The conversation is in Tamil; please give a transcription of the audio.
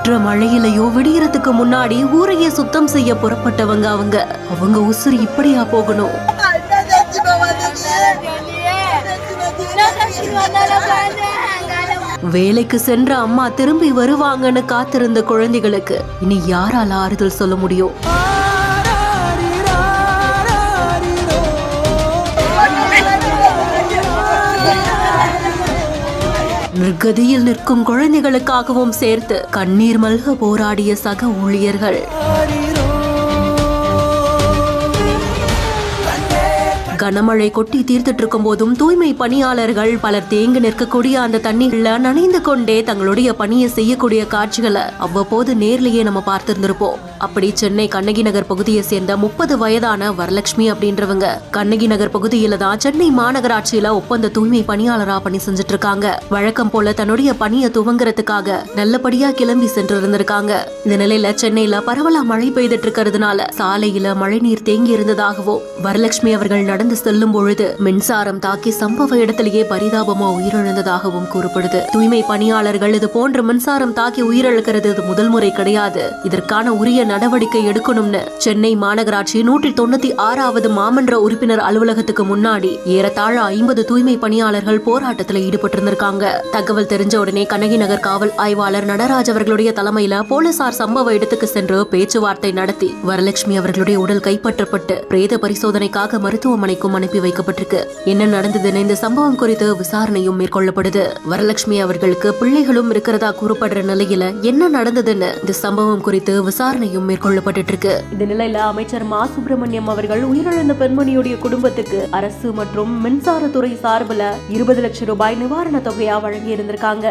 கொற்ற மழையிலையோ விடியறதுக்கு முன்னாடி ஊரையே சுத்தம் செய்ய புறப்பட்டவங்க அவங்க உசுறு இப்படியா போகணும்? வேலைக்கு சென்ற அம்மா திரும்பி வருவாங்கன்னு காத்திருந்த குழந்தைகளுக்கு இனி யாரால ஆறுதல் சொல்ல முடியும்? நிர்கதியில் நிற்கும் குழந்தைகளுக்காகவும் சேர்த்து கண்ணீர் மல்க போராடிய சக ஊழியர்கள். கனமழை கொட்டி தீர்த்துட்டு இருக்கும் போதும் தூய்மை பணியாளர்கள் பலர் தேங்கி நிற்கக்கூடிய அந்த தண்ணீர்ல நனைந்து கொண்டே தங்களுடைய பணியை செய்யக்கூடிய காட்சிகளை அவ்வப்போது நேர்லயே நம்ம பார்த்திருந்திருப்போம். அப்படி சென்னை கண்ணகி நகர் பகுதியை சேர்ந்த 30 வயதான வரலட்சுமி அப்படின்றவங்க கண்ணகி நகர் பகுதியில தான் சென்னை மாநகராட்சியில ஒப்பந்த தூய்மை பணியாளரா பணி செஞ்சுட்டு இருக்காங்க. வழக்கம் போல தன்னுடைய பணியை துவங்குறதுக்காக நல்லபடியா கிளம்பி சென்று இருந்திருக்காங்க. இந்த நிலையில சென்னையில பரவலா மழை பெய்துட்டு இருக்கிறதுனால சாலையில மழைநீர் தேங்கி இருந்ததாகவும் வரலட்சுமி அவர்கள் நடந்து செல்லும் பொழுது மின்சாரம் தாக்கி சம்பவ இடத்திலேயே பரிதாபமா உயிரிழந்ததாகவும் கூறப்படுது. தூய்மை பணியாளர்கள் இது போன்ற மின்சாரம் தாக்கி உயிரிழக்கிறது இது முதல் முறை கிடையாது. இதற்கான உரிய நடவடிக்கை எடுக்கணும்னு சென்னை மாநகராட்சி 196வது மாமன்ற உறுப்பினர் அலுவலகத்துக்கு முன்னாடி ஏறத்தாழ 50 தூய்மை பணியாளர்கள் போராட்டத்தில் ஈடுபட்டிருந்திருக்காங்க. தகவல் தெரிஞ்ச உடனே கண்ணகி நகர் காவல் ஆய்வாளர் நடராஜ் அவர்களுடைய தலைமையில போலீசார் சம்பவ இடத்துக்கு சென்று பேச்சுவார்த்தை நடத்தி வரலட்சுமி அவர்களுடைய உடல் கைப்பற்றப்பட்டு பிரேத பரிசோதனைக்காக மருத்துவமனைக்கும் அனுப்பி வைக்கப்பட்டிருக்கு. என்ன நடந்ததுன்னு இந்த சம்பவம் குறித்து விசாரணையும் மேற்கொள்ளப்படுது. வரலட்சுமி அவர்களுக்கு பிள்ளைகளும் இருக்கிறதா கூறப்படுற நிலையில என்ன நடந்ததுன்னு இந்த சம்பவம் குறித்து விசாரணையும் மேற்கொள்ளப்பட்டு இருக்கு. இந்த நிலையில அமைச்சர் மா சுப்பிரமணியம் அவர்கள் உயிரிழந்த பெண்மணியுடைய குடும்பத்துக்கு அரசு மற்றும் மின்சாரத்துறை சார்பில் 20 லட்சம் ரூபாய் நிவாரண தொகையா வழங்கி இருந்திருக்காங்க.